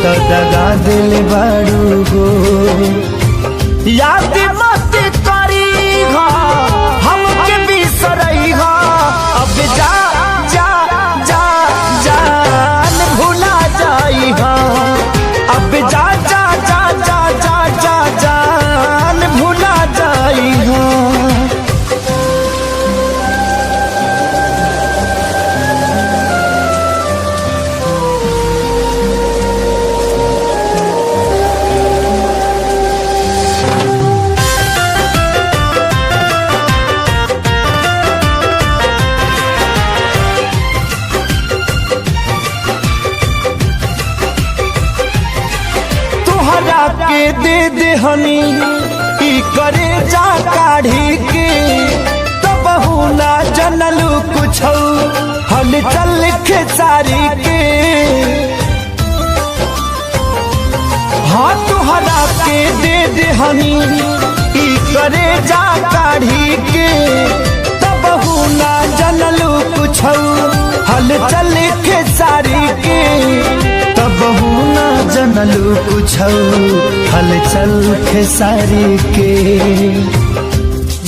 तो दगा दिल बारू गो। याद मत करी हमके बिसरई अब जा जा जा जान भुला जाई अब जा जा जा जा जा जा जान भुला जाई के दे दे हनी ई करे जा काढ़ी के तो बहु ना जनलू कुछ हल चल खेसारी के। हाँ तुहरा के दे दे हनी ई करे जा काढ़ी के तो बहु ना जनलू कुछ हल चल खेसारी के। बहु ना जनलू कुछ हलचल खेसारी के।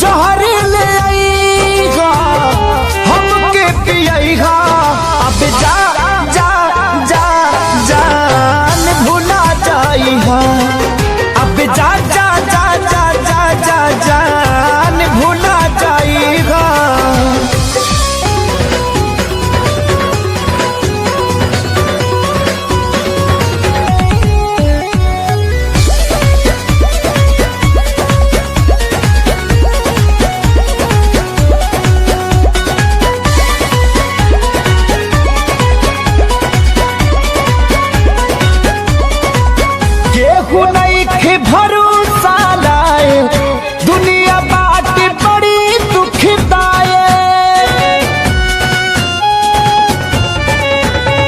जहर ले आईगा हमके पियईगा अब जा जा जा जान भुला जाईगा अब जा जा जा जा जा जा जान भुला जाईगा। भरोसा लाए दुनिया बात बड़ी दुखदाए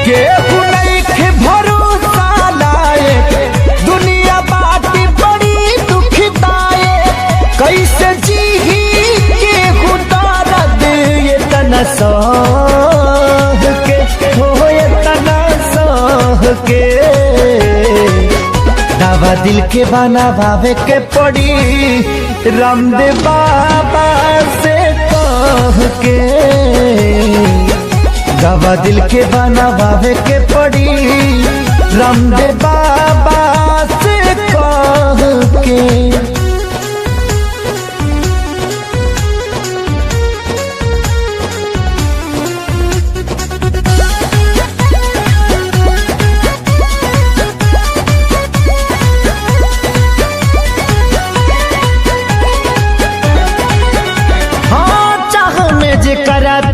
केहू नहीं भरोसा लाए दुनिया बात बड़ी दुखदाए। कैसे जीही केहू दर्द ये तना सह के हो ये तना सह के। दवा दिल के बनावे के पड़ी रामदेव बाबा से कह के। दवा दिल के बनावे के पड़ी रामदेव बाबा से कह के।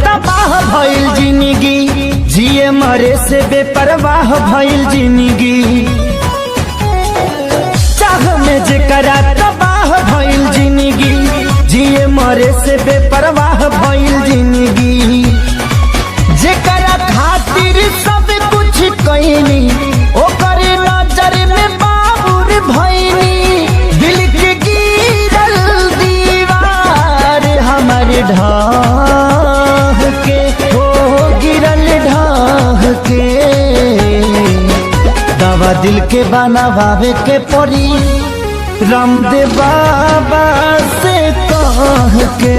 तबाह भइल जिंदगी जिए मरे से बेपरवाह भइल जिंदगी। चाह में जेकरा तबाह भइल जिंदगी जिए मरे से बेपरवाह भइल जिंदगी। जेकरा खातिर सब कुछ कइनी ओकर नजर में बाबूर भइनी। दिल के गिरल दीवार हमारे ढाह के हो गिरल ढाह के। दवा दिल के बनावे के पड़ी रामदेव बाबा से कह के।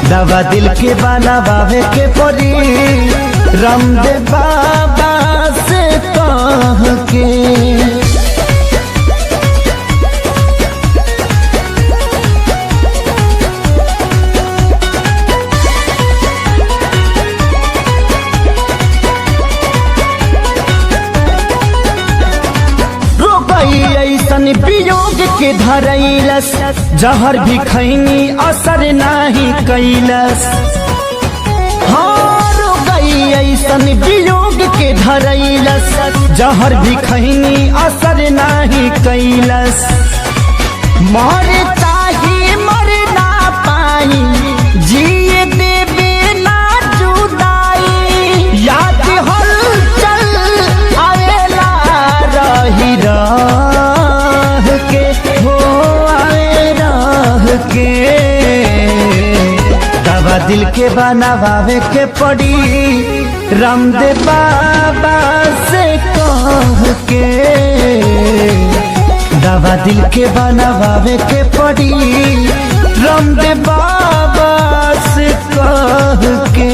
दवा दिल के बनावे के पड़ी रामदेव बाबा से कह के। ऐसन वियोग के धरैलस जहर भी खैनी असर नाही कैलस। हार गई ऐसन वियोग के धरैलस जहर भी खैनी असर नाही कैलस। मर चाहे मर ना पाई जिए देवे ना जुदाई। याद हलचल आवेला रही के हो आए राह के। दवा दिल के बनावे के पड़ी रामदेव बाबा से कह के दवा दिल के बनावे के पड़ी, रामदेव बाबा से कह के।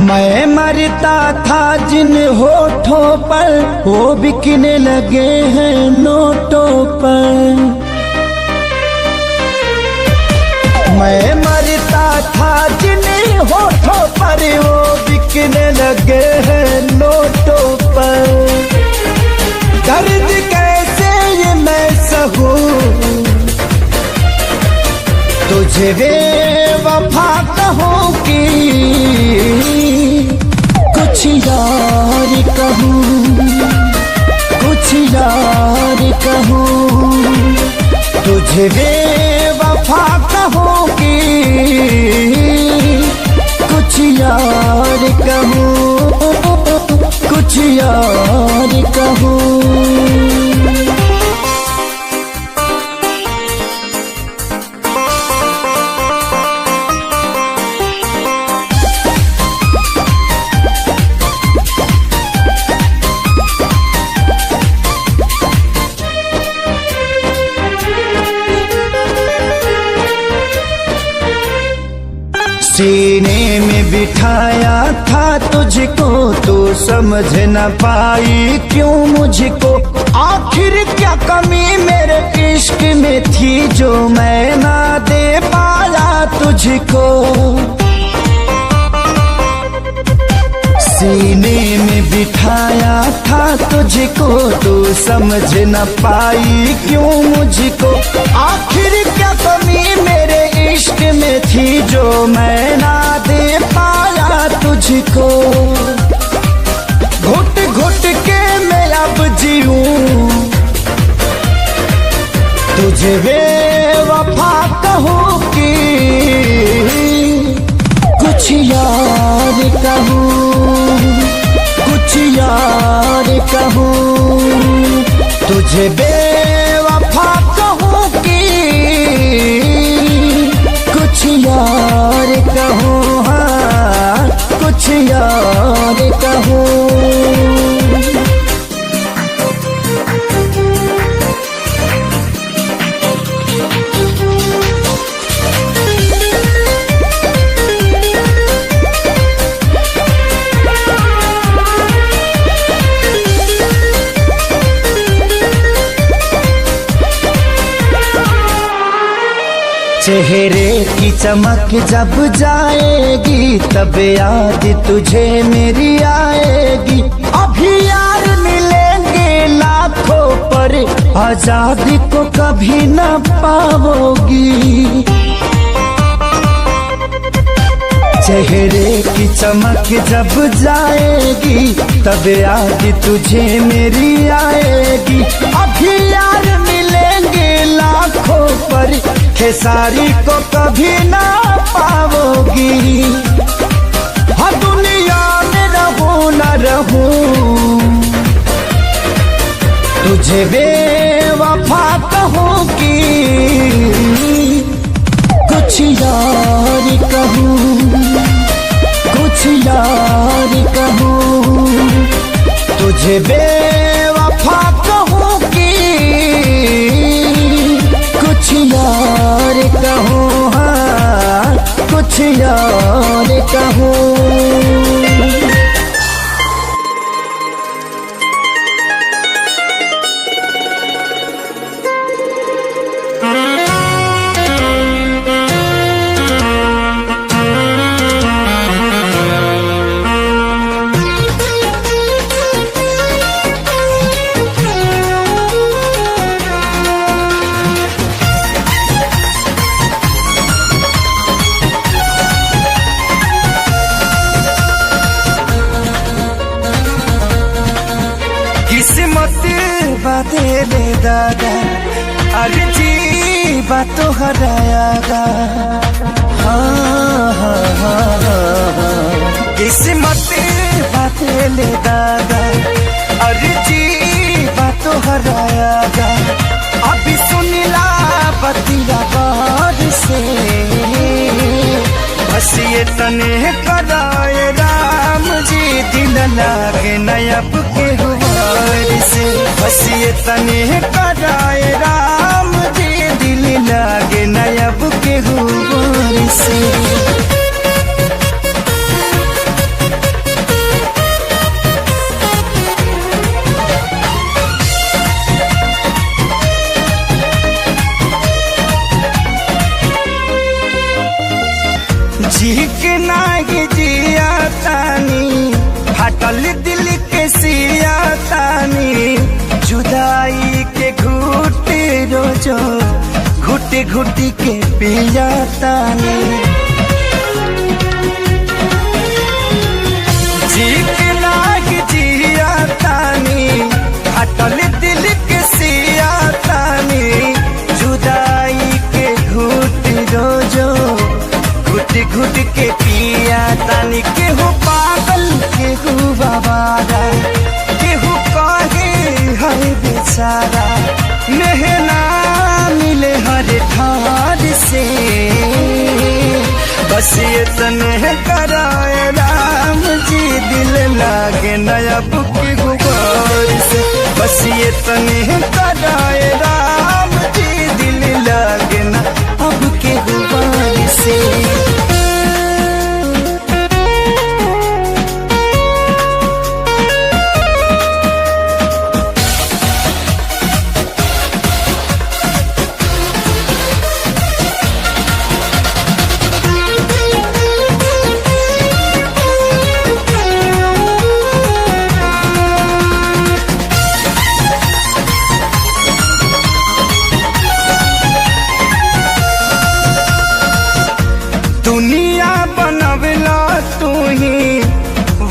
मैं मरता था जिन होठों पर, वो बिकने लगे हैं नोटों पर। मैं मरता था जिन होठों पर, वो बिकने लगे हैं नोटों पर। दर्द कैसे ये मैं सहूं, तुझे बेवफा कहूं कि कुछ यार कहूं, कुछ यार कहूं, तुझे बेवफा कहूं कि कुछ यार कहूं, कुछ यार कहूं। सीने में बिठाया था तुझको, तू समझ न पाई क्यों मुझको। आखिर क्या कमी मेरे इश्क में थी जो मैं ना दे पाया तुझको। सीने में बिठाया था तुझको, तू समझ न पाई क्यों मुझको। आखिर क्या कमी मेरे इश्क में थी जो मैं ना दे पाया तुझको। घुट घुट के मैं अब जीऊं, तुझे बेवफा कहूं कि कुछ यार कहूं, कुछ यार कहूं, तुझे बेवफा कहूं कि कुछ यार कहूं, हाँ कुछ यार कहूं। चेहरे की चमक जब जाएगी, तब याद तुझे मेरी आएगी। अभी यार मिलेंगे लाखों पर, आजादी को कभी न पाओगी। चेहरे की चमक जब जाएगी, तब याद तुझे मेरी आएगी। अभी यार मिलेंगे लाखों पर, खेसारी को कभी ना पाओगी। हाँ दुनिया में रहूं न रहूं, तुझे बेवफा कहूं कि कुछ यार कहूं, कुछ यार कहूं, तुझे बेवफा कहूं कि कुछ यार कहूं, हाँ कुछ यार कहूं। देले दादा अरे जी बातों हरायागा किस्मत बातेले दादा अरे जी बातों हरायागा अभी सुनिला बतिया बार से बस ये तने कराए राम जी दिल लागे नयब के हुआर से बस ये तने कराए राम जी दिल लागे नयब के हुआर से जी के नागी जिया तानी हटल दिल के सिया तानी जुदाई के घुटे रोजो घुटे घुटी के पिया तानी जी के नागी जिया तानी हटल दिल के सिया तानी जुदाई के घुटे रोजो घुट घुट के पिया तानी केहू पागल केहू बाबारा केहू कहे है बेचारा मेहना मिले हर ठार से बस ये तने कराए राम जी दिल लागे नयब के गुबार से बस ये तने कराए राम जी दिल लागे ना अब के गुबार से दुनिया बनवला तू ही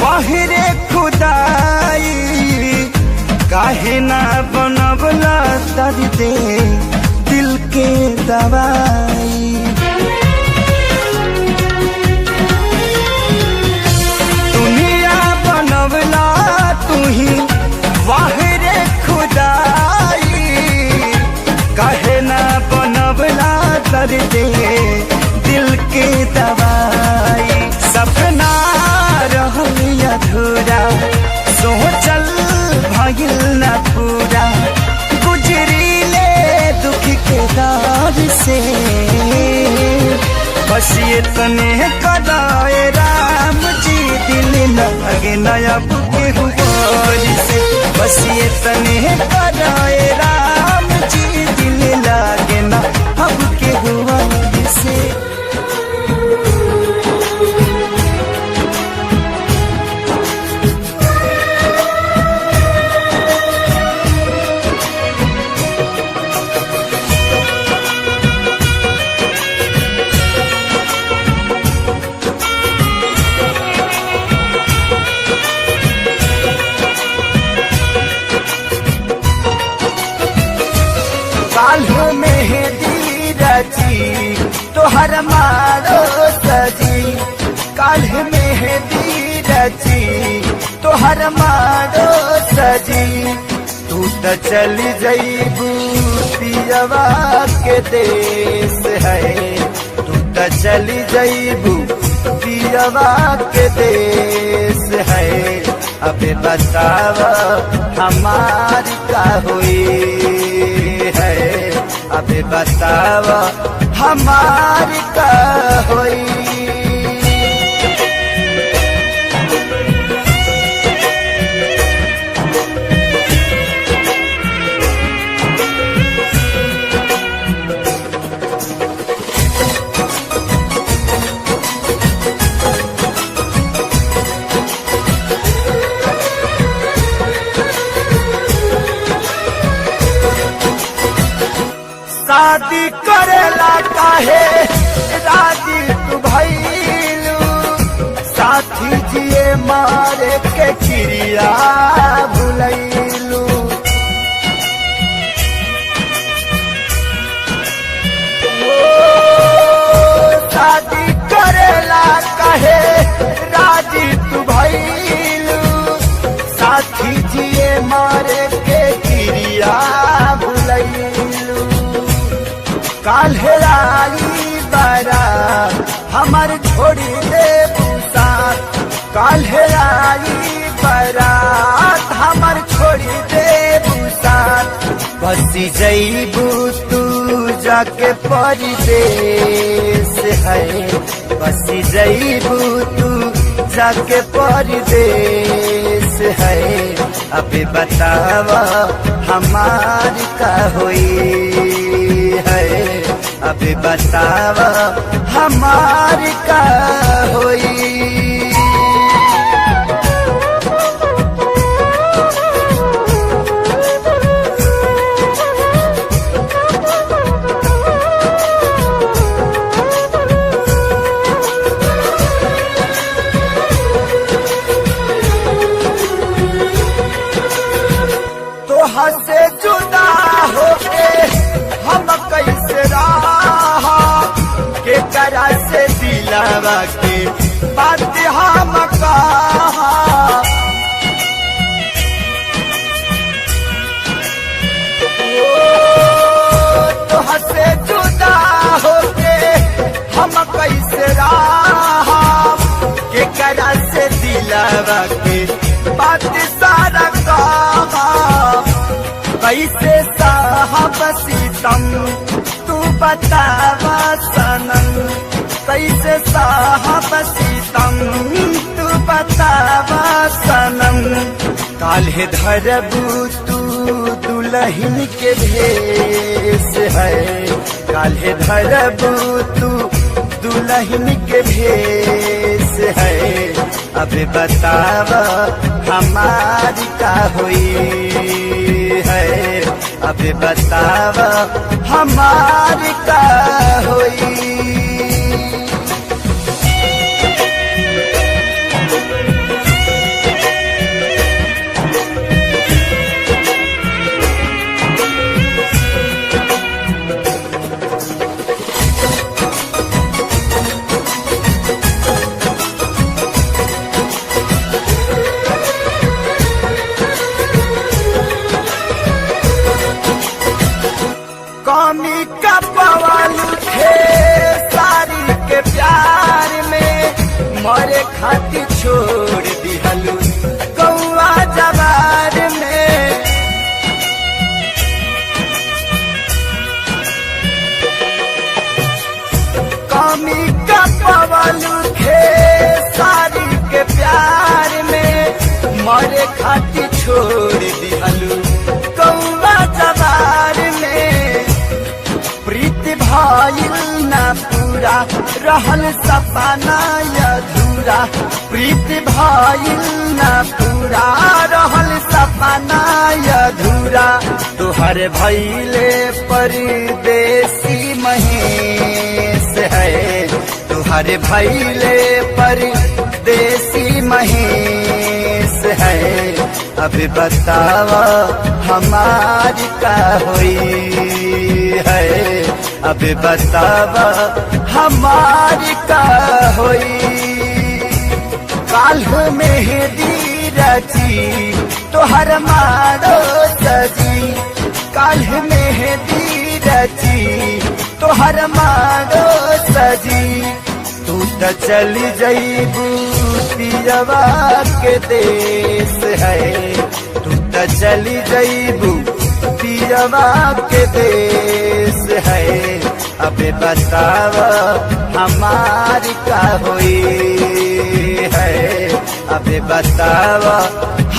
वाहिरे खुदाई काहे ना बनवला दर्द दिल के दवाई दुनिया बनवला तू ही वाहिरे खुदाई काहे ना बनवला दर्द दिल के दवाई सपना रहल अधूरा सोचल भइल न पूरा गुजरीले दुख के दौर से बस ये तने कराए राम जी दिल लगे नयब के हुआर से बस ये तने कराए राम जी दिल लगे ना अब के हुआर से काल्हू मेहंदी रची तोहर मारो सजी काल्ह मेहंदी रची तोहर मारो सजी तू तो चली जईबू पियवा के देश है तू तो चली जईबू पियवा के देश है अबे बतावा हमारी का हुई है अबे बतावा हमारी का हुई शादी करेला काहे राजी तू भइलू साथी जिए मारे के चिड़िया भुलैलू काल्हे आई बारात हमार छोड़ी दे साथ। काल्हे आई बारात हमार छोड़ी दे साथ। बसी जईबू तू जाके परदेस है। बसी जईबू तू जाके परदेस है। अबे बतावा हमार का होई है। अबे बतावा हमार का होई। से जुदा होके हम कैसे रहा के करा से दिलावा के बात हम कहा। तो से जुदा होके हम कैसे रहा के करा से दिलावा के बात सारा कहा। कैसे साहब सीतम तू बतावा सनम। कैसे साहब सीतम तू बतावा सनम। काल्हे धरबू तू दुल्हन के भेष है। काल्हे धरबू तू दुल्हन के भेष है। अब बतावा हमारी का होई है। अब बतावा हमारी का होई। कमी का पवालू थे सारी के प्यार में। मरे खातिर छोड़ दिहलू कौआ जवार में। कमी का पवालू थे सारी के प्यार में। मरे खातिर छोड़ दिहलू कौआ जवार में। प्रीति भाईल ना पूरा रहल सपना अधूरा। प्रीति भाईल ना पूरा रहल सपना अधूरा। तुहर भैले परदेसी महेश है। तुहर भैले परदेसी महेश है। अब बतावा हमारी का होई है। अब बतावा हमारी का होई। काल्ह मेहंदी रची तोहर मारो सजी। काल्ह मेहंदी रची तोहर मारो सजी। तू तो चली जईबू पियवा के देश है। तू तो चली जईबू पियवा के देश है। अब बतावा हमारी का होई है। अब बतावा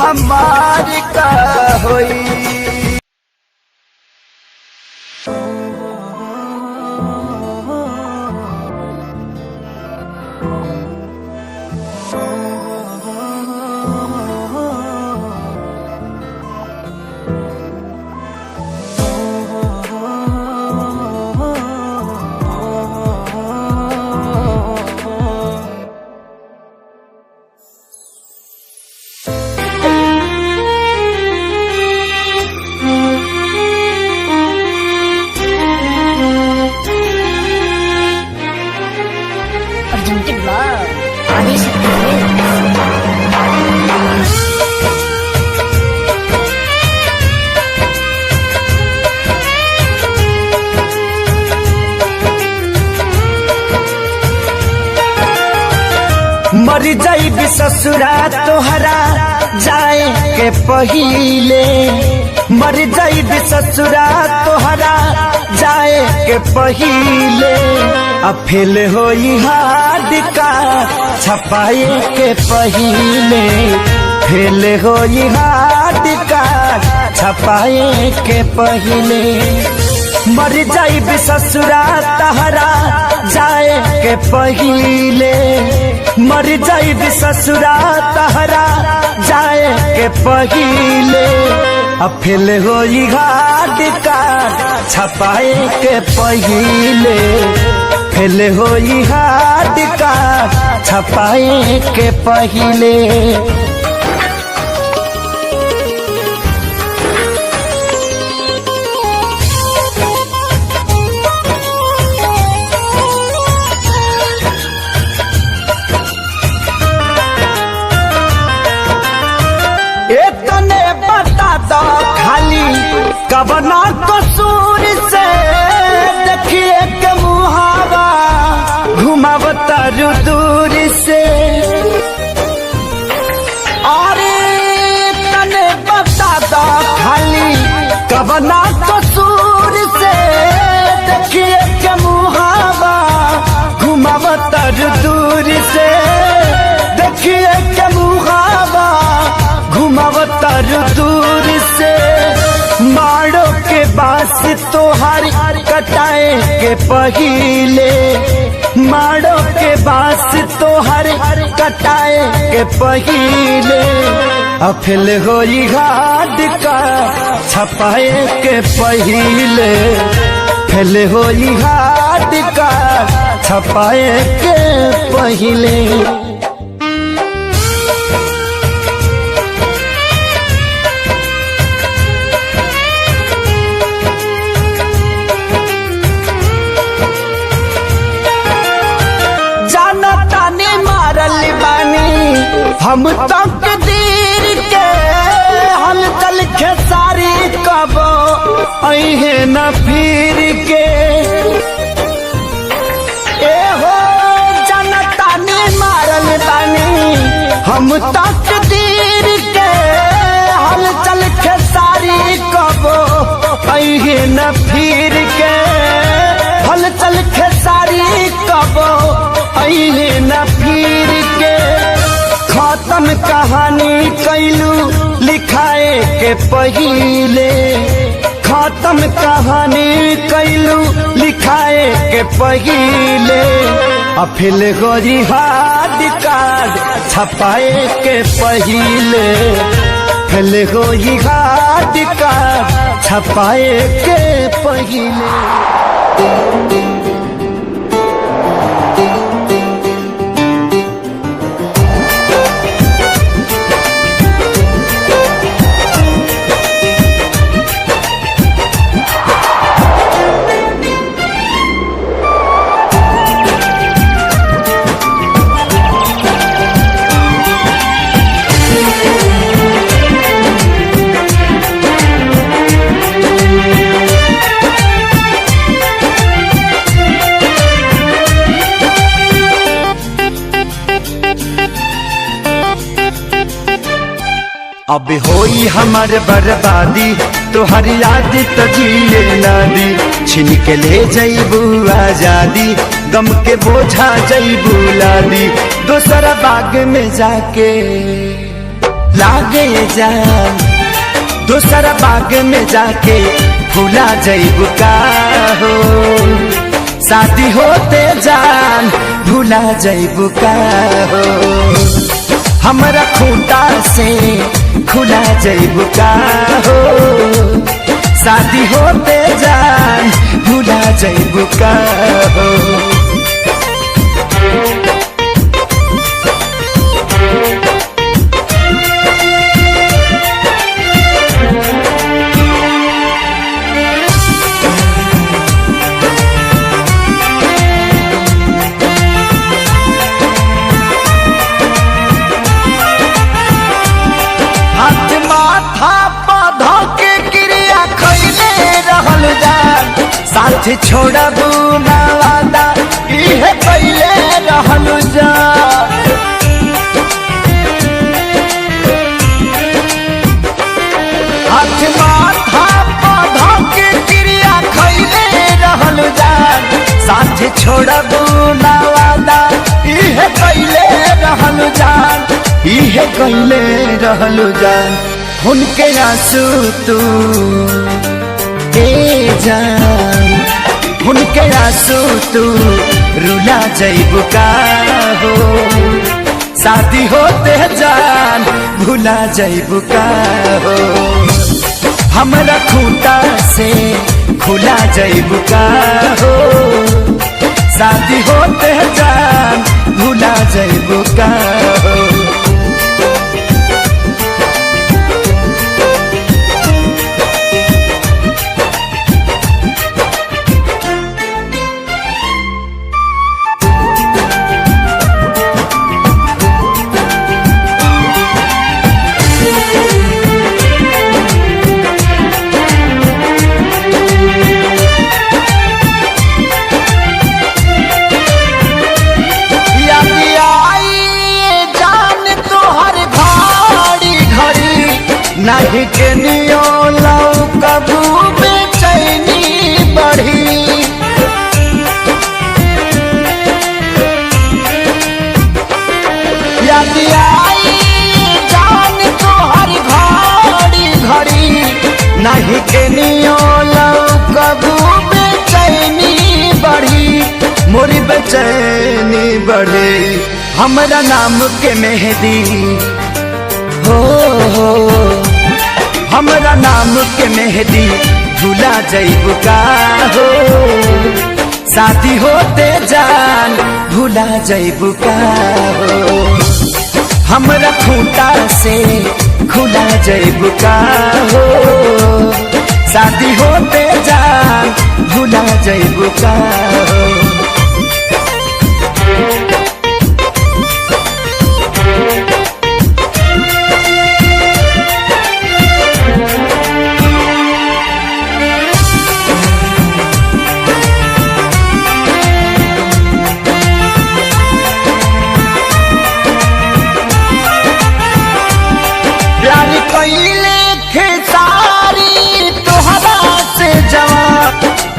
हमारी का होई। मर जाइब ससुरा तोहरा जाए के पहिले, मर जाइब ससुरा तोहरा जाए के पहिले, अब फेल होई हार्ड का छपाए के पहिले, फेल होई हार्ड का छपाए के पहिले, मर जाइब ससुरा तोहरा जाए के पहिले, मर जाइब ससुरा तोहरा जाए के पहिले, अब फेल होई हार्ड का छपाए के पहिले, फेल होई हार्ड का छपाए के पहिले। इतने बता दो खाली कबना कसूर से, देखिए के मुहावा घुमावता दूर से, अरे इतने बता दो खाली कबना कसूर से, देखिए के मुहावा घुमावता दूर से, देखिए के मुहावा घुमावतर दूर से, मारो के बास तोहार कटाए के पहिले, मारो के बास तोहार कटाए के पहिले, अब फेल होई हार्ड का छपाए के पहिले, फेल होई हार्ड का छपाए के पहिले। हम तक दीर के हल चल खेसारी कबो अहे न फिर के, ए हो जनता ने मारल बानी हम तक दीर के हल चल खेसारी कबो अहे न फिर के, हल चल खेसारी कबो अहे न फिर के, खत्म कहानी कैलू लिखाए के पहिले, खत्म कहानी कैलू लिखाए के पहिले, अब फेल होई हार्ड कार्ड छपाए के पहिले, फेल होई हार्ड कार्ड छपाए के पहिले। अब होई हमार बर्बादी तोहर याद तजिए नादी, छिन के ले जइबू आजादी गम के बोझा जइबू लादी, दोसरा बाग में जाके लागे जान, दोसरा बाग में जाके भूला जइबू का हो, शादी होते जान भूला जइबू का हो, हमरा खूंटा से खुला जइबू का हो, शादी होते जान भूला जइबू का हो। साथ छोड़बू ना वादा इहे पहले रहलू जा, कैले रहलू जान उनके आंसू तू ए जान उनके आंसू तू रुला जइबू का हो शादी होते जान भुला जइबू का हो हमरा खूंटा से खुला जइबू का हो शादी होते जान भुला जइबू का हो नहीं के नियो लाओ कबू बेचैनी बढ़ी याद आई जान तो हर घड़ी घड़ी नहीं के नियो लाओ कबू बेचैनी बढ़ी मोरी बेचैनी बढ़ी हमरा नाम के मेहंदी हो हमरा नाम के मेहंदी भुला जइबू का हो शादी होते जान भुला जइबू का हो हमरा खूंटा से खुला जइबू का हो शादी होते जान भुला जइबू का हो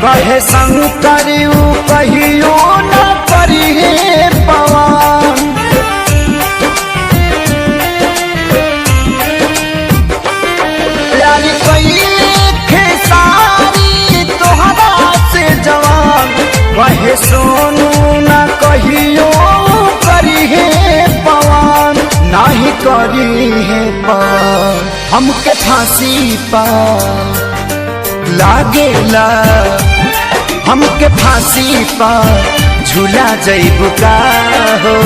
कहे संग करियो कहियो न करिए पवन प्यारी कइले खेसारी तोहरा से जवान कहे सोनू न कहियो करिए पवन नहीं करी है पवन हमके फांसी पा लागेला हमके फांसी पर झूला जइबू का हो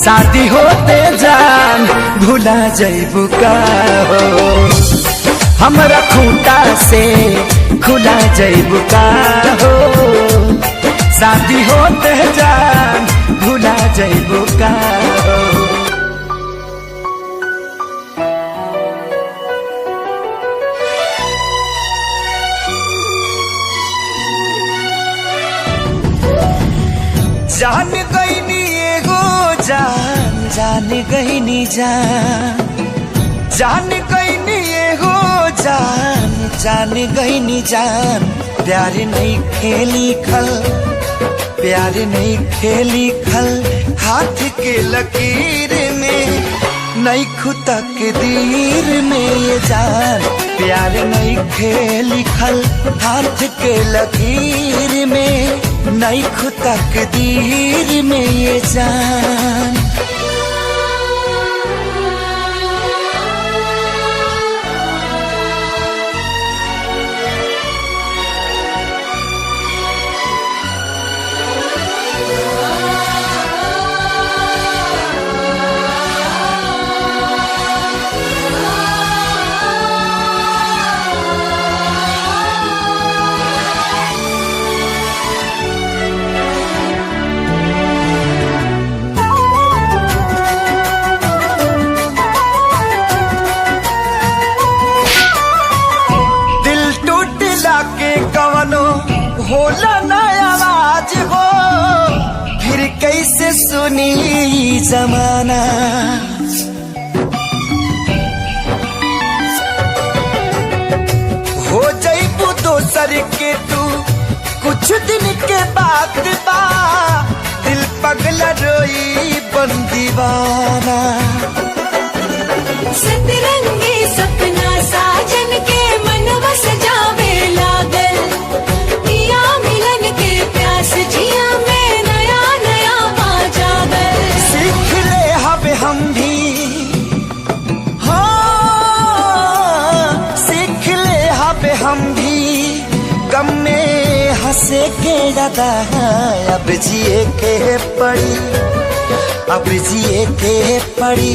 शादी होते जान भुला जइबू का हो हमरा खूंटा से खुला जइबू का हो शादी होते जान भुला जइबू का हो जान गईनी एगो जान जान गईनी जान गईनी एगो जान जान गईनी जान प्यार नहीं खेली खल प्यार नहीं खेली खल हाथ के लकीर में नहीं खुदा के दीर में ये जान प्यार नहीं खेली खल हाथ के लकीर में नहीं खुदा के दीर में ये जान होला ना आवाज हो फिर कैसे सुनी जमाना हो जाइबू दोसर के तू कुछ दिन के बाद बा दिल पगला रोई बन दीवाना गम में हंसे के ज्यादा अब जिए के पड़ी, अब जिए के पड़ी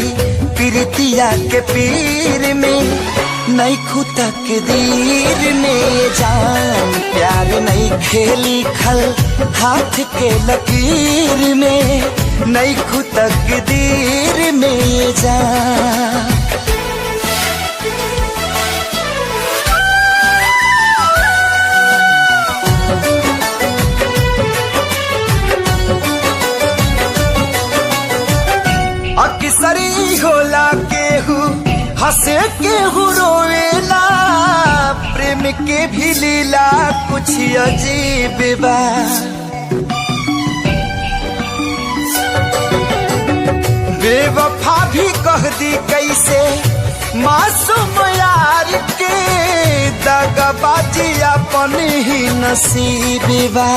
प्रीतिया के पीर में, नहीं खुदा के दीर में जान प्यार नहीं खेली खल हाथ के लकीर में, नहीं खुदा के दीर में जान। अक्सरी होला केहू हंसे केहू रोवेला, प्रेम के भी लीला कुछ अजीब बा। बेवफा भी कह दी कैसे मासूम यार के, दगाबाजी अपन ही नसीब बा।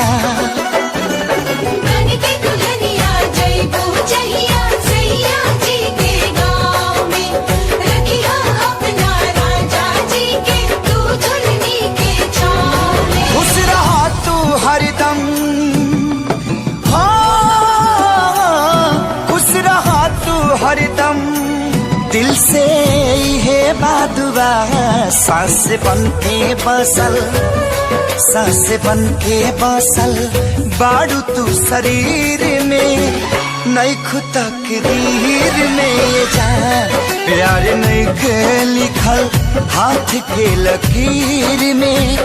हरदम खुश रहा तू हरदम, दिल से है बादुआ सांस बन के बसल, सांस बन के बसल बाड़ू तू शरीर में, नहीं खुदा के दीर में जा प्यार नहीं के लिखल हाथ के लकीर में,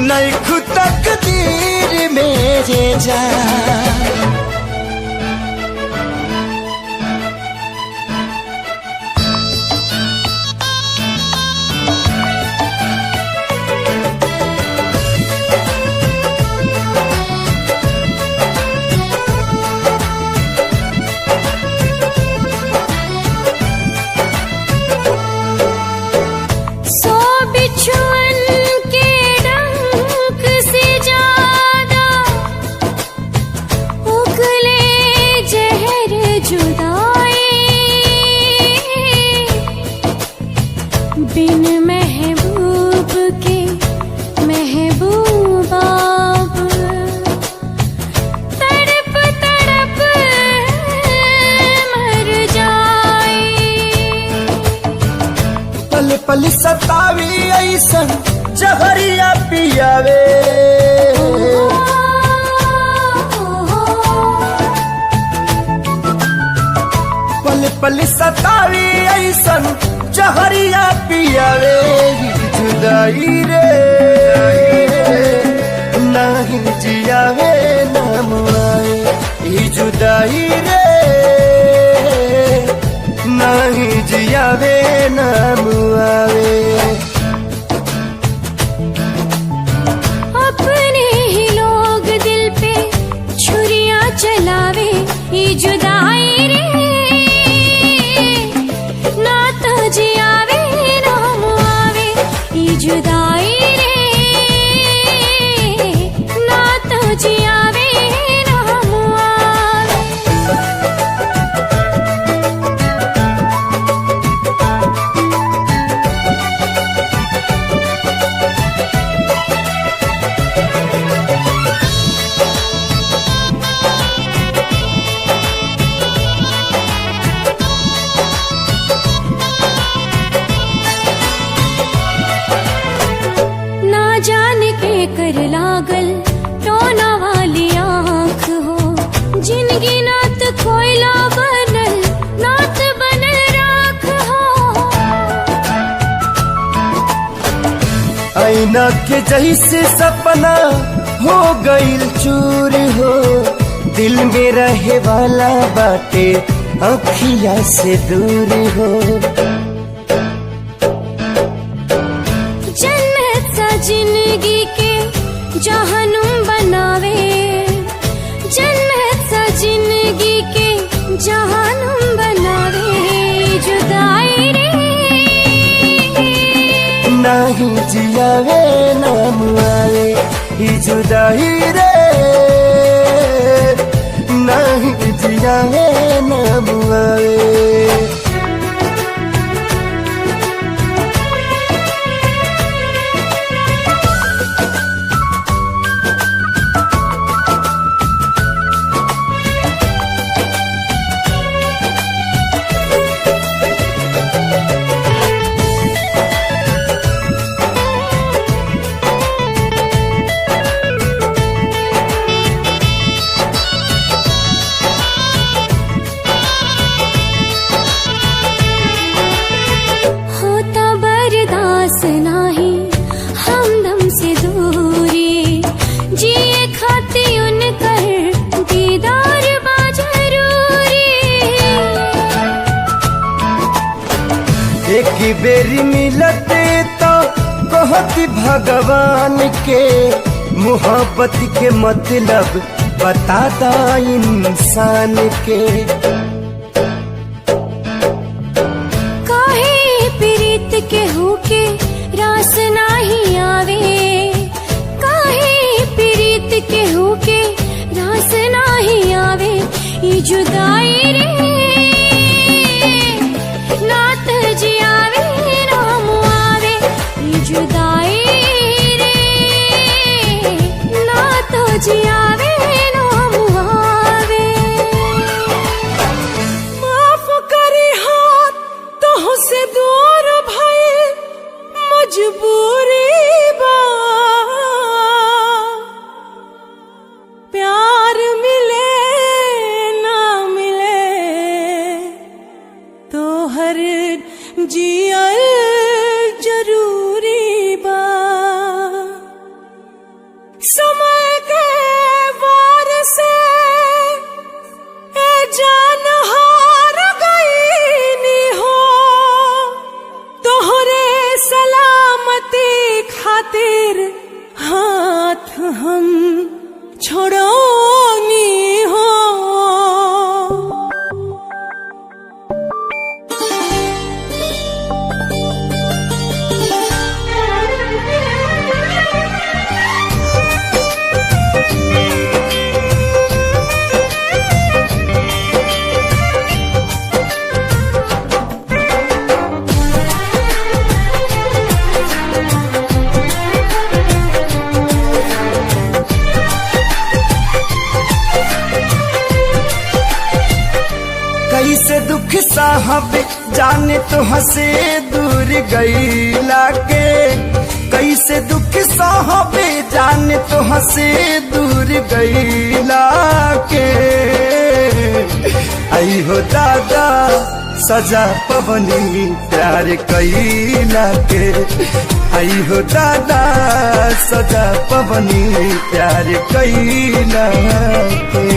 नहीं खुदा के दीर में जा। बिन महबूब के महबूबा तड़प तड़प मर जाए, पल पल सतावी ऐसन जहरिया पियावे, पल पल सतावी ऐसन जहरिया पियावे, जुदाई रे नहीं जियावे नाम आए, जुदाई रे नहीं जियावे नाम आवे। अपने ही लोग दिल पे छुरियां चलावे, ये जुदाई रे ना तो जियावे नाम आवे, ये जुदाई रे ना तो जियावे नाम आवे। कर लागल टोना वाली आँख हो, जिनगी नात कोयला बनल नात बनल राख हो। आईना के जैसे सपना हो गईल चूर हो, दिल में रहे वाला बाटे अखिया से दूर हो। जन्नत सा जिंदगी के जहनुम बनावे, जन्नत सा जिंदगी के जहनुम बनावे, जुदाई रे नहीं जियावे नाम आवे, जुदाई रे नहीं जियावे नाम आवे। की बेरी मिलते तो कहती भगवान के मोहब्बत के मतलब बताता इंसान के। काहे प्रीत के होके रास नाही आवे, काहे प्रीत के होके रास नाही आवे, ये जुदाई रे नात जियावे राम आवे, ये जुदाई रे नात जियावे राम आवे। माफ करी हाथ तो से दूर भई मजबूरी बा, प्यार मिले ना मिले तो हर जियल जरूरी बा। समय के वार से ए जान हार गई हो, तोहरे सलामती खातिर हाथ हम छोड़ोनी हो। कैसे दुख साहब जाने तो हंसे दूर गईला के, कैसे दुख साहब जाने तो हंसे दूर गईला के। आई हो दादा सजा पवनी प्यार कैला के, आई हो दादा सजा पवनी प्यार कैला के।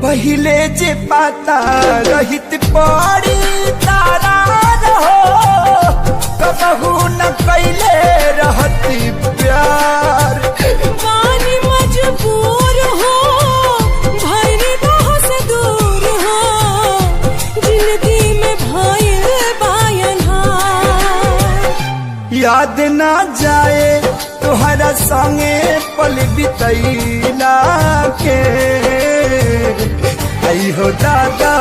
पहिले जे पाता रहित पड़ी तारा रहो, कबहू न कैले रहती प्यार। पानी मजबूर हो भरी बहुत दूर हो, जिंदगी में भाई बायनहार। याद ना जाए तुहरा संगे पल बितैला के, आई हो दादा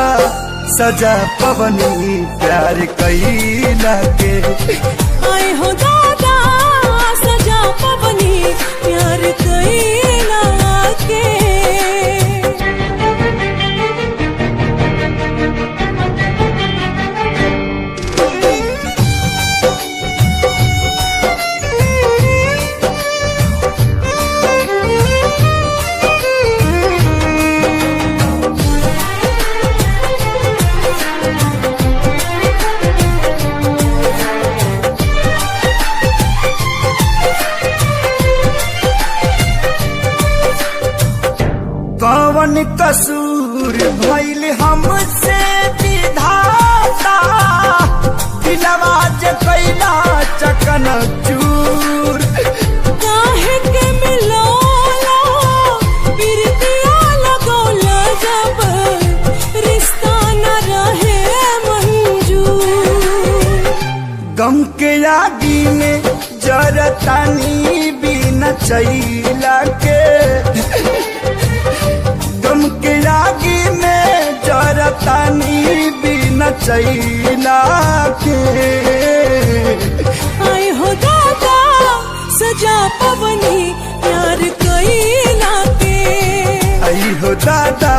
सजा पवनी प्यार कैला के। आई हो दादा सजा पवनी प्यार कैला के। कौन कसूर भइल हमसे विधाता, दिलवा जे कैला चकन चूर। काहे के मिलोला बिरतिया लगोला, जब रिश्ता न रहे मंजूर। गम के आगी में जरतानी बिना चैला के गम के आगे में जरतानी बिना चैला के। आए हो दादा सजा पवनी प्यार कैला के। आई हो दादा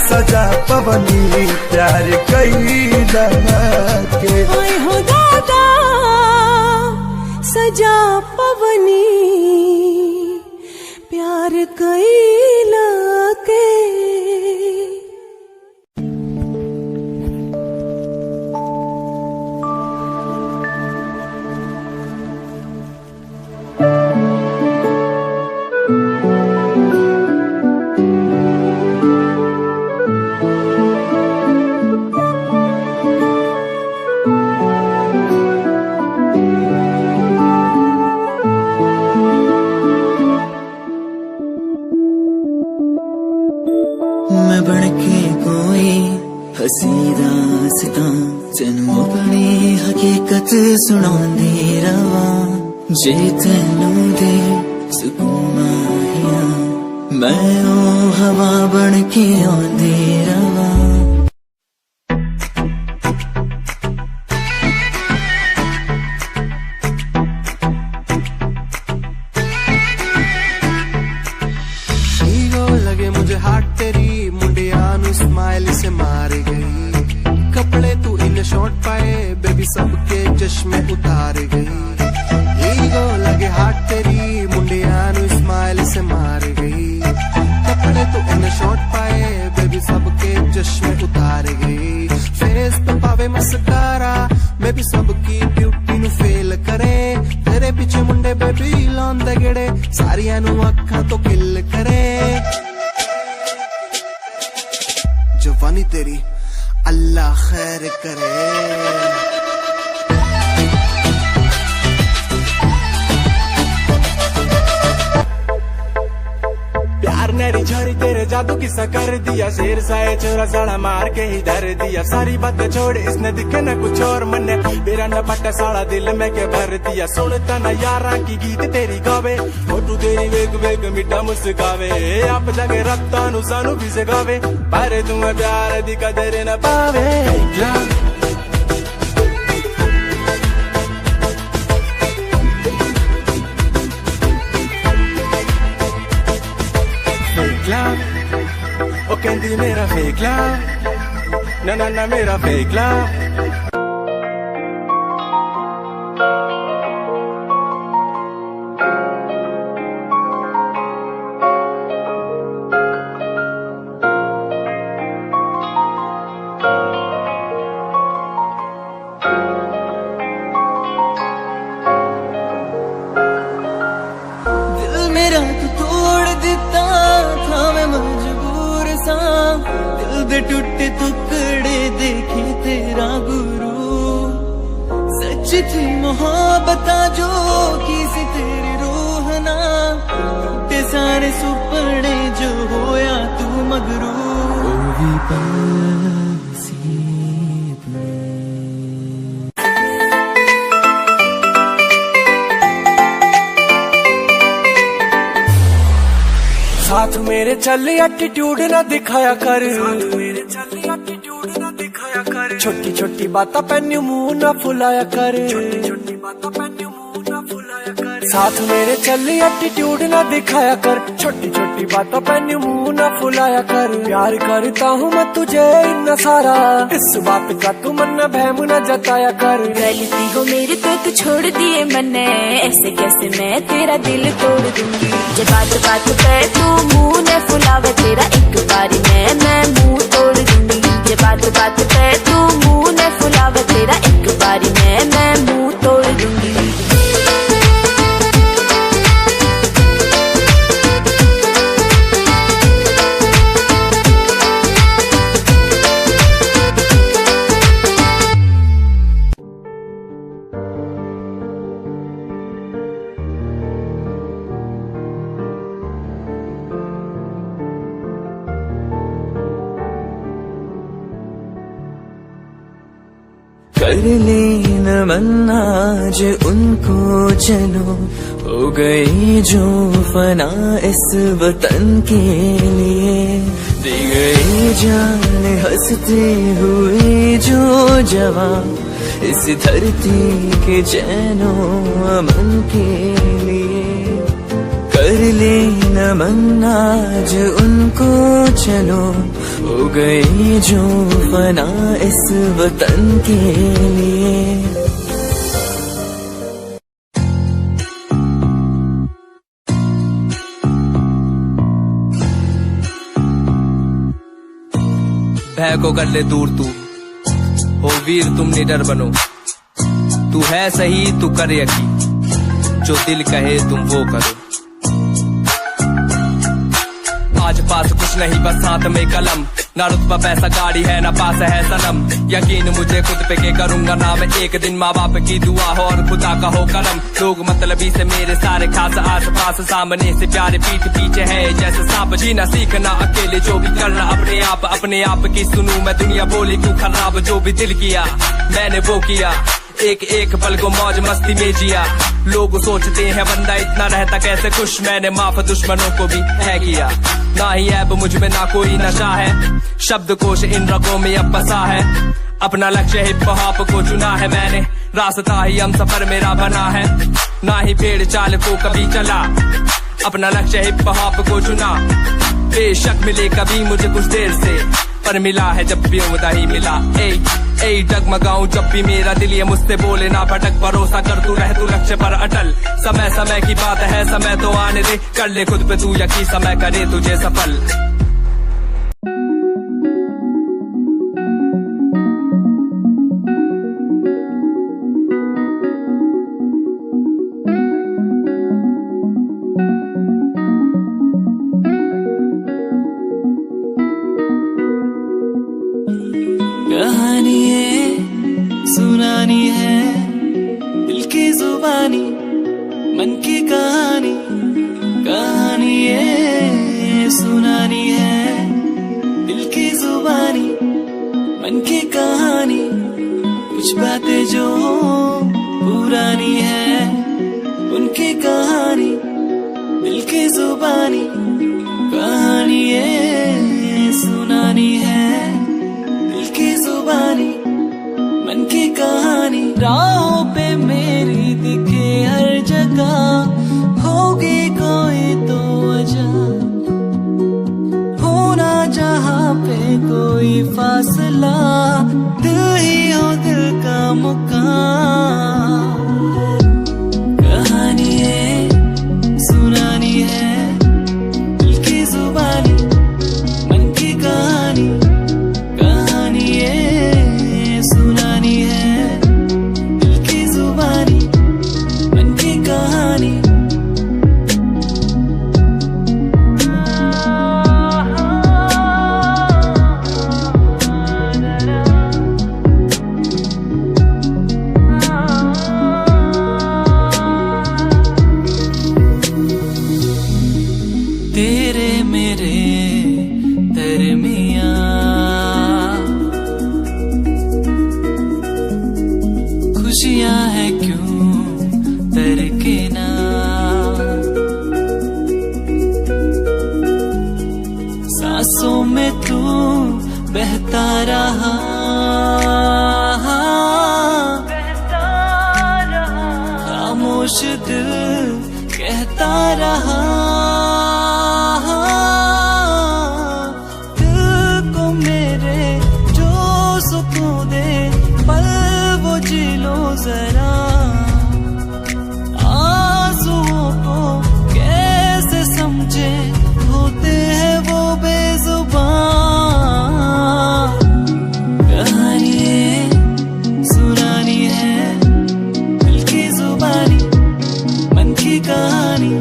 सजा पवनी प्यार कैला के। आए हो दादा सजा पवनी प्यार कैला के। मैं बनके कोई हसी दास्तां तेनू अपनी हकीकत सुनांदी रवा। जे तेनू दे सुकून माहिया मैं ओ हवा बनके आंदी रवा। लगे मुझे हाथ तेरी मुंडिया नु स्माइल से मार गई। कपड़े तू इन शॉर्ट पाए बेबी सबके चश्मे उतार गई। ईगो लगे हाथ तेरी मुंडिया नु स्माइल से मार गई। कपड़े तू इन शॉर्ट पाए बेबी सबके चश्मे उतार गई। फेस पे पावे मस्कारा मैं भी सबकी ब्यूटी नु फेल करे। तेरे पीछे मुंडे बेबी लौंदे गेड़े सारिया नु अखा तो किल करे। जवानी तेरी अल्लाह खैर करे। प्यार नेरी झड़ी तेरे जादू किस्सा कर दिया। शेर साए चोरा साड़ा मार के ही धर दिया। सारी बातें छोड़ इसने दिखे न कुछ और मन ने मेरा न पट्टा साड़ा दिल में के भर दिया। सुनता न यारा की गीत तेरी गावे फोटू तेरी वेग वेग मिठा मुस्कावे। आप जगे रखता नु सानू भी सगावे पर तुम्हें प्यार दी कदर न पावे। ओ कहती मेरा फेक लव ना ना ना मेरा फेक लव। दिल मेरा तू तोड़ दिता था मैं मजबूर सा। दिल दे टूटे टुकड़े देखे तेरा गुरु। सच थी मोहब्बत जो किसी तेरी रूह ना। टूटे सारे सुपने जो होया तू मगरू। ओ भी साथ मेरे चल एटीट्यूड ना दिखाया कर। मेरे चल एटीट्यूड ना दिखाया कर। छोटी छोटी बातों पे न्यू मुंह ना फुलाया कर। छोटी छोटी बातों पे न्यू मुंह ना फुलाया कर। साथ मेरे चल एटीट्यूड ना दिखाया कर। छोटी छोटी बातों पे न्यू मुंह ना फुलाया कर। प्यार करता हूँ मैं तुझे इतना सारा इस बात का तू मन बहम न जताया कर। गलती हो मेरी तो तू छोड़ दिए मैंने ऐसे कैसे मैं तेरा दिल तोड़ दूंगी। जे बात बात पे तू मुंह न फुलावे तेरा एक बारी मैं मुंह तोड़ दूंगी। जे बात बात पे तू मुंह न फुलावे तेरा एक बारी मैं मुंह तोड़ दूंगी। कर लेना तमन्ना आज उनको चलो हो गई जो फना इस वतन के लिए, दी गई जान हंसते हुए जो जवान इस धरती के चैनो अमन के लिए, कर ले नमन आज उनको चलो हो गई जो फना इस वतन के लिए। भय को कर ले दूर तू, हो वीर तुम निडर बनो, तू है सही तू कर यकीन, जो दिल कहे तुम वो करो। आज पास कुछ नहीं बस हाथ में कलम, ना रुतबा पैसा गाड़ी है ना पास है सनम, यकीन मुझे खुद पे के करूंगा ना मैं एक दिन, माँ बाप की दुआ हो और खुदा का हो करम। लोग मतलबी से मेरे सारे खास आस पास, सामने से प्यारे पीठ पीछे है जैसे सांप, जीना सीखना अकेले जो भी करना अपने आप की सुनूं मैं दुनिया बोली क्यों खराब, जो भी दिल किया मैंने वो किया, एक एक पल को मौज मस्ती में जिया। लोग सोचते हैं बंदा इतना रहता कैसे खुश, मैंने माफ दुश्मनों को भी है किया, ना ही ऐब मुझ में ना कोई नशा है, शब्दकोश इन रगों में अब बसा है, अपना लक्ष्य हिप हॉप को चुना है मैंने, रास्ता ही हम सफर मेरा बना है, ना ही भेड़ चाल को कभी चला, अपना लक्ष्य हिप हॉप को चुना, बेशक मिले कभी मुझे कुछ देर से, पर मिला है जब भी उम्दा ही मिला। ए डगमगाऊं जब भी मेरा दिल ये मुझसे बोले ना भटक, भरोसा कर तू रह तू लक्ष्य पर अटल, समय समय की बात है समय तो आने दे, कर ले खुद पे तू यकीन समय करे तुझे सफल। कहानी है सुनानी है दिल की जुबानी मन की कहानी, कहानी है सुनानी है दिल की जुबानी मन की कहानी, कुछ बातें जो पुरानी है उनकी कहानी दिल की जुबानी, कहानी है सुनानी है की जुबानी मन की कहानी। राहों पे मेरी दिखे हर जगह होगी कोई तो वजह, होना जहाँ पे कोई फासला, दिल ही हो दिल का मुकाम, कहानी है सुनानी है दिल की जुबानी मन की कहानी, सुनानी है दिल की जुबानी मन की कहानी। तेरे मेरे दरमियां खुशियां है क्यों तरके ना, सांसों में तू बहता रहा, खामोश दिल कहता रहा, दिल को मेरे जो सुकून दे पल वो जी लो जरा, आंसुओं को कैसे समझे होते हैं वो बेजुबान, कहानी है सुनानी है दिल की जुबानी मन की कहानी,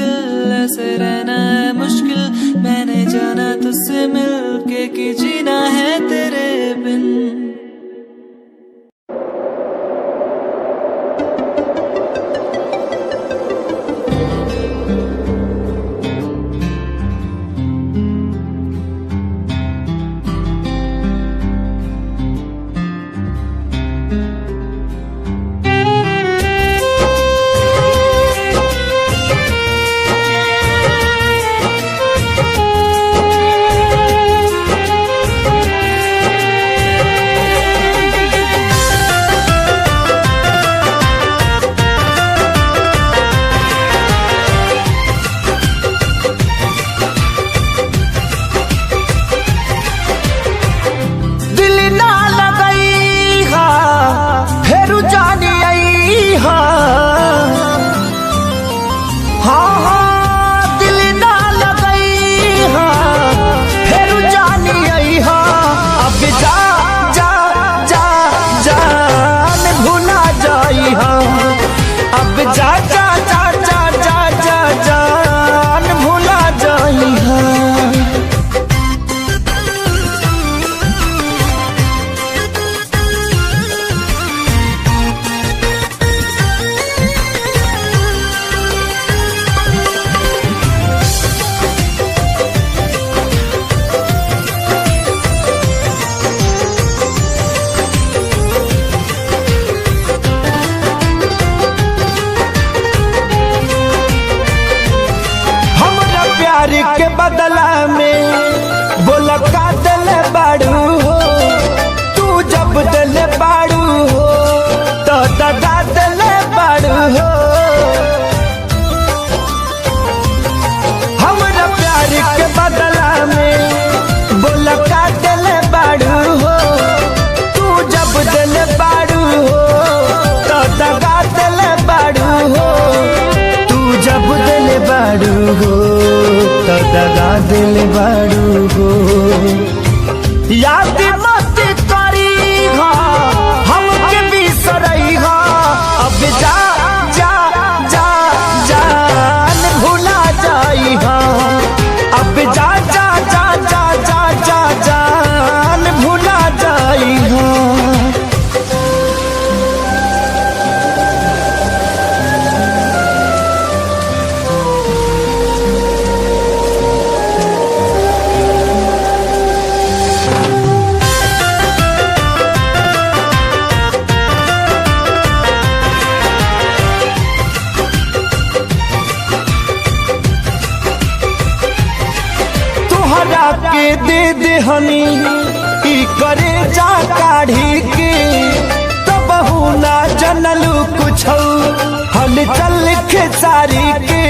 दिल ऐसे रहना है मुश्किल, मैंने जाना तुझसे मिलके कि जीना है तेरे बिन। के बदला में बोला का दिल बाड़ू हो, तू जब दिल बाड़ू हो तो दादा दिल बाड़ू हो। हमरा प्यार के बदला में बोला का दिल बाड़ू हो, तू जब दिल बाड़ू हो तो दादा दिल बाड़ू हो, तू जब दिल बाड़ू हो तो दगा दिल बाड़ू हो। याद मत करी हो हमके बिसरई हो, अब जा जा जा जान भुला जाई हो, अब जा जा जा जा जा जा जान भुला जाई हो। के दे दे हनी ई करे जा काढ़ी के, तब ना जनलू कुछ हल चल खेसारी के।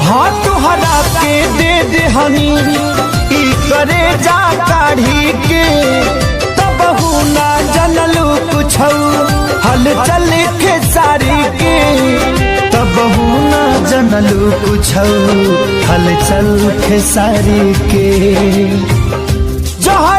हाँ तुहरा के दे दे हनी ई करे जा काढ़ी के, तब ना जनलू कुछ हल चल खेसारी के, तब ना जनलू कुछ हल चल खेसारी के। जहाँ